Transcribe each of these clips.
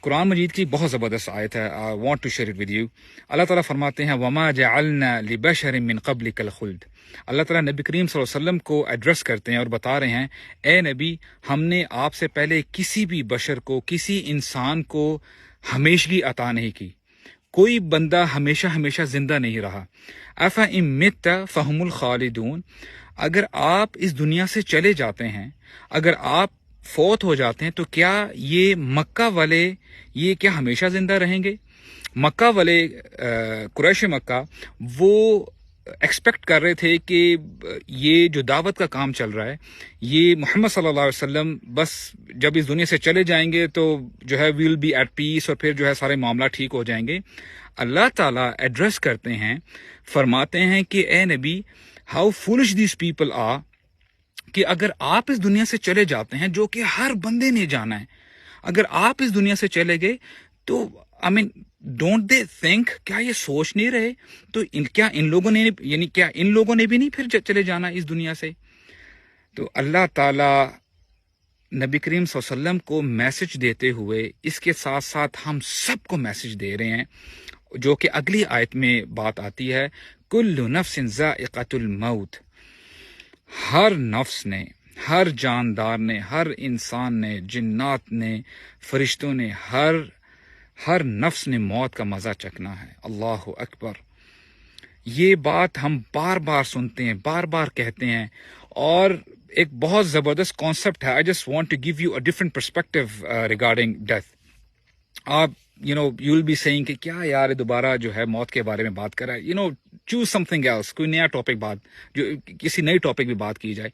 قرآن مجید کی بہت زبردست آیت ہے. I want to share it with you. اللہ تعالیٰ فرماتے ہیں وَمَا جَعَلْنَا لِبَشَرٍ مِّن قَبْلِكَ الْخُلْدَ. اللہ تعالیٰ نبی کریم صلی اللہ علیہ وسلم کو ایڈریس کرتے ہیں اور بتا رہے ہیں اے نبی ہم نے آپ سے پہلے کسی بھی بشر کو کسی انسان کو ہمیشگی عطا نہیں کی. کوئی بندہ ہمیشہ زندہ نہیں رہا. أَفَإِن مِتَّ فَهُمُ الْخَالِدُونَ. اگر آپ اس دنیا سے چلے جاتے ہیں، اگر آپ فوت ہو جاتے ہیں، تو کیا یہ مکہ والے یہ کیا ہمیشہ زندہ رہیں گے؟ مکہ والے قریش مکہ وہ ایکسپیکٹ کر رہے تھے کہ یہ جو دعوت کا کام چل رہا ہے یہ محمد صلی اللہ علیہ وسلم بس جب اس دنیا سے چلے جائیں گے تو جو ہے ویل بی ایٹ پیس اور پھر جو ہے سارے معاملات ٹھیک ہو جائیں گے. اللہ تعالیٰ ایڈریس کرتے ہیں، فرماتے ہیں کہ اے نبی how foolish these people are, کہ اگر آپ اس دنیا سے چلے جاتے ہیں جو کہ ہر بندے نے جانا ہے، اگر آپ اس دنیا سے چلے گئے تو آئی مین ڈونٹ دے تھنک، کیا یہ سوچ نہیں رہے تو کیا ان لوگوں نے کیا ان لوگوں نے بھی نہیں پھر چلے جانا اس دنیا سے؟ تو اللہ تعالیٰ نبی کریم صلی اللہ علیہ وسلم کو میسج دیتے ہوئے اس کے ساتھ ساتھ ہم سب کو میسج دے رہے ہیں، جو کہ اگلی آیت میں بات آتی ہے کل نفس ذائقۃ الموت. ہر نفس نے، ہر جاندار نے، ہر انسان نے، جنات نے، فرشتوں نے، ہر نفس نے موت کا مزہ چکھنا ہے. اللہ اکبر. یہ بات ہم بار بار سنتے ہیں، بار بار کہتے ہیں، اور ایک بہت زبردست کانسیپٹ ہے. I just want to give you a different perspective regarding death. آپ یو ول بی سیئنگ کہ کیا یار دوبارہ جو ہے موت کے بارے میں بات کر رہا ہے. چوز سم تھنگ ایلس، کوئی نیا ٹاپک جو کسی نئی ٹاپک بھی بات کی جائے.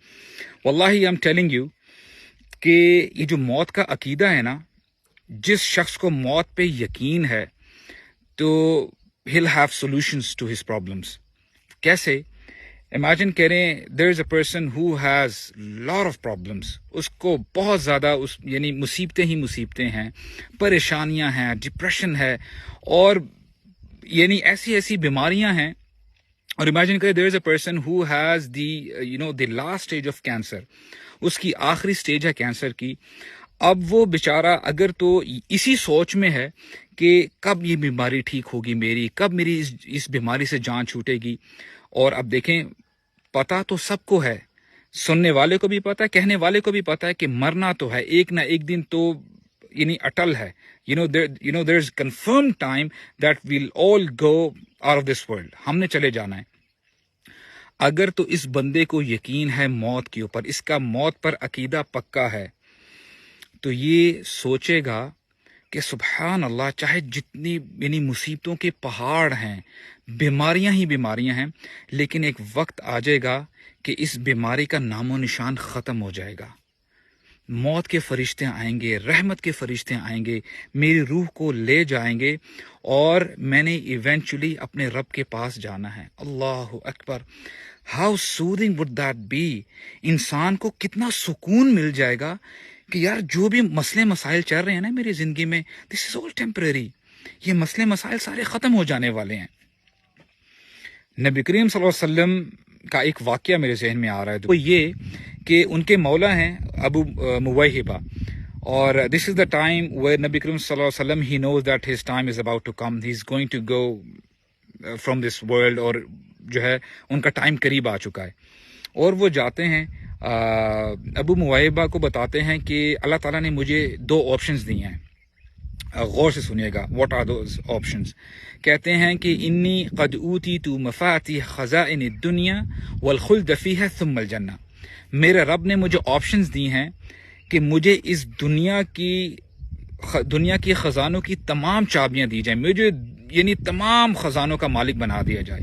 واللہ آئی ایم ٹیلنگ یو کہ یہ جو موت کا عقیدہ ہے نا، جس شخص کو موت پہ یقین ہے تو he'll have solutions to his problems. کیسے؟ امیجن کریں there is a person who has lot of problems. اس کو بہت زیادہ یعنی مصیبتیں ہیں، پریشانیاں ہیں، ڈپریشن ہے، اور یعنی ایسی بیماریاں ہیں. اور امیجن کریں there is a person who has the last stage of cancer. اس کی آخری سٹیج ہے کینسر کی. اب وہ بیچارہ اگر تو اسی سوچ میں ہے کہ کب یہ بیماری ٹھیک ہوگی میری، کب میری اس بیماری سے جان چھوٹے گی. اور اب دیکھیں پتہ تو سب کو ہے، سننے والے کو بھی پتہ ہے، کہنے والے کو بھی پتہ ہے کہ مرنا تو ہے ایک نہ ایک دن، تو یعنی اٹل ہے. there is confirmed time that we'll all go out of this world. ہم نے چلے جانا ہے. اگر تو اس بندے کو یقین ہے موت کے اوپر، اس کا موت پر عقیدہ پکا ہے، تو یہ سوچے گا کہ سبحان اللہ، چاہے جتنی یعنی مصیبتوں کے پہاڑ ہیں، بیماریاں ہی بیماریاں ہیں، لیکن ایک وقت آ جائے گا کہ اس بیماری کا نام و نشان ختم ہو جائے گا. موت کے فرشتے آئیں گے، رحمت کے فرشتے آئیں گے، میری روح کو لے جائیں گے، اور میں نے ایونچولی اپنے رب کے پاس جانا ہے. اللہ اکبر. How soothing would that be. انسان کو کتنا سکون مل جائے گا کہ یار جو بھی مسئلے مسائل چل رہے ہیں نا میری زندگی میں، دس از آل ٹیمپرری. یہ مسئلے مسائل سارے ختم ہو جانے والے ہیں. نبی کریم صلی اللہ علیہ وسلم کا ایک واقعہ میرے ذہن میں آ رہا ہے، وہ یہ کہ ان کے مولا ہیں ابو مویہبہ، اور دس از دا ٹائم ویئر نبی کریم صلی اللہ علیہ وسلم he knows that his time is about to come, he is going to go from this world, اور جو ہے ان کا ٹائم قریب آ چکا ہے. اور وہ جاتے ہیں ابو مویہبہ کو بتاتے ہیں کہ اللہ تعالیٰ نے مجھے 2 آپشنز دی ہیں. غور سے سنیے گا، واٹ آر دوز آپشنز؟ کہتے ہیں کہ انی قد اوتیت مفاتیح خزائن الدنیا والخلد فیہا ثم الجنہ. میرے رب نے مجھے آپشنز دی ہیں کہ مجھے اس دنیا کی خزانوں کی تمام چابیاں دی جائیں، مجھے یعنی تمام خزانوں کا مالک بنا دیا جائے.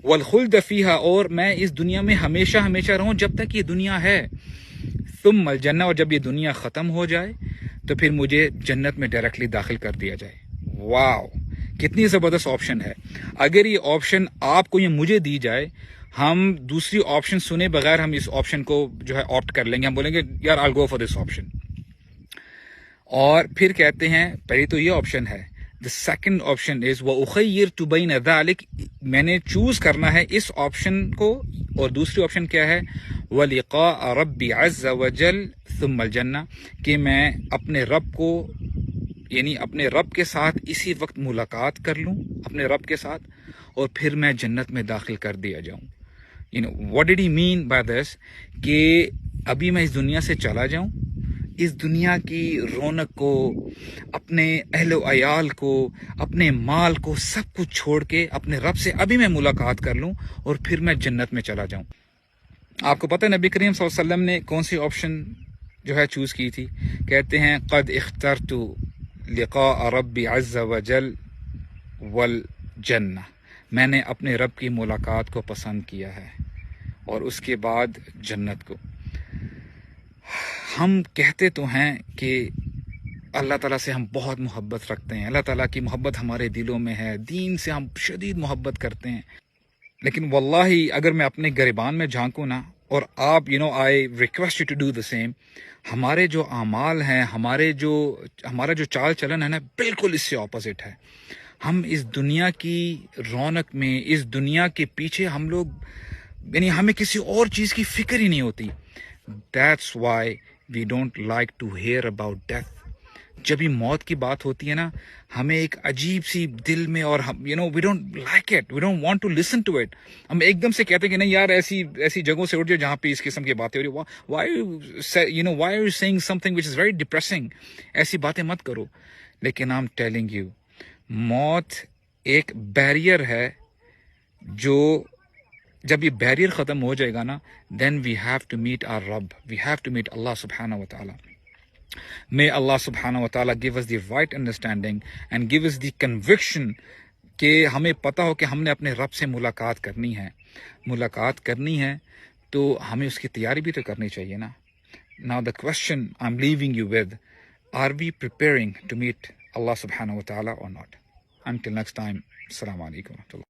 والخلد فیہا، اور میں اس دنیا میں ہمیشہ رہوں جب تک یہ دنیا ہے. ثم الجنہ، اور جب یہ دنیا ختم ہو جائے تو پھر مجھے جنت میں ڈائریکٹلی داخل کر دیا جائے. واو، کتنی زبردست آپشن ہے. اگر یہ آپشن آپ کو یا مجھے دی جائے، ہم دوسری آپشن سنے بغیر ہم اس آپشن کو جو ہے آپٹ کر لیں گے. ہم بولیں گے یار I'll go for this option. اور پھر کہتے ہیں پہلی تو یہ آپشن ہے. The second option is وَأُخَيِّرْتُ بَيْنَ ذَلِكَ، میں نے چوز کرنا ہے اس آپشن کو. اور دوسری آپشن کیا ہے؟ وَلِقَاءَ رَبِّ عَزَّ وَجَلَّ ثُمَّ الْجَنَّةِ، کہ میں اپنے رب کو یعنی اپنے رب کے ساتھ اسی وقت ملاقات کر لوں اپنے رب کے ساتھ، اور پھر میں جنت میں داخل کر دیا جاؤں. what did he mean by this؟ کہ ابھی میں اس دنیا سے چلا جاؤں، اس دنیا کی رونق کو، اپنے اہل و عیال کو، اپنے مال کو، سب کچھ چھوڑ کے اپنے رب سے ابھی میں ملاقات کر لوں اور پھر میں جنت میں چلا جاؤں. آپ کو پتہ ہے نبی کریم صلی اللہ علیہ وسلم نے کون سی آپشن جو ہے چوز کی تھی؟ کہتے ہیں قد اخترت لقاء ربی عز وجل والجنہ، میں نے اپنے رب کی ملاقات کو پسند کیا ہے اور اس کے بعد جنت کو. ہم کہتے تو ہیں کہ اللہ تعالیٰ سے ہم بہت محبت رکھتے ہیں، اللہ تعالیٰ کی محبت ہمارے دلوں میں ہے، دین سے ہم شدید محبت کرتے ہیں، لیکن واللہ اگر میں اپنے گریبان میں جھانکوں نا، اور آپ I request you to do the same, ہمارے جو اعمال ہیں، ہمارا جو چال چلن ہے نا، بالکل اس سے اپوزٹ ہے. ہم اس دنیا کی رونق میں، اس دنیا کے پیچھے ہم لوگ، یعنی ہمیں کسی اور چیز کی فکر ہی نہیں ہوتی. That's why we don't like to hear about death. جب یہ موت کی بات ہوتی ہے نا، ہمیں ایک عجیب سی دل میں، اور ہم we don't like it, we don't want to listen to it. ہم ایک دم سے کہتے ہیں کہ نہیں یار، ایسی جگہوں سے اٹھ جاؤ جہاں پہ اس قسم کی باتیں ہو رہی. why are you saying something which is very depressing؟ ایسی باتیں مت کرو. لیکن I'm telling you، موت ایک بیریئر ہے، جو جب یہ بیریئر ختم ہو جائے گا نا، then we have to meet our رب، we have to meet اللہ سبحانہ و تعالی. May Allah subhanahu wa ta'ala give us the right understanding and give us the conviction کہ ہمیں پتہ ہو کہ ہم نے اپنے رب سے ملاقات کرنی ہے تو ہمیں اس کی تیاری بھی تو کرنی چاہیے نا. Now the question I'm leaving you with: are we preparing to meet Allah subhanahu wa ta'ala or not? Until next time, Assalamu alaikum wa rahmatullah.